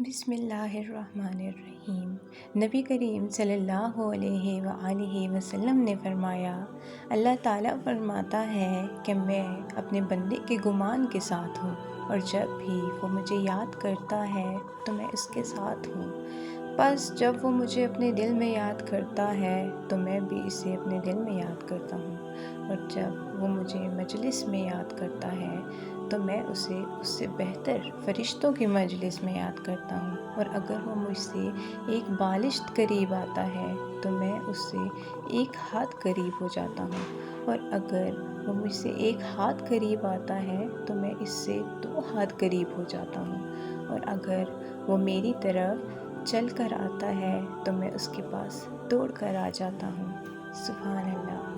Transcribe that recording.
بسم اللہ الرحمن الرحیم۔ نبی کریم صلی اللہ علیہ وآلہ وسلم نے فرمایا، اللہ تعالیٰ فرماتا ہے کہ میں اپنے بندے کے گمان کے ساتھ ہوں، اور جب بھی وہ مجھے یاد کرتا ہے تو میں اس کے ساتھ ہوں۔ بس جب وہ مجھے اپنے دل میں یاد کرتا ہے تو میں بھی اسے اپنے دل میں یاد کرتا ہوں، اور جب وہ مجھے مجلس میں یاد کرتا ہے تو میں اسے اس سے بہتر فرشتوں کی مجلس میں یاد کرتا ہوں، اور اگر وہ مجھ سے ایک بالشت قریب آتا ہے تو میں اس سے ایک ہاتھ قریب ہو جاتا ہوں، اور اگر وہ مجھ سے ایک ہاتھ قریب آتا ہے تو میں اس سے 2 ہاتھ قریب ہو جاتا ہوں، اور اگر وہ میری طرف چل کر آتا ہے تو میں اس کے پاس دوڑ کر آ جاتا ہوں۔ سبحان اللہ۔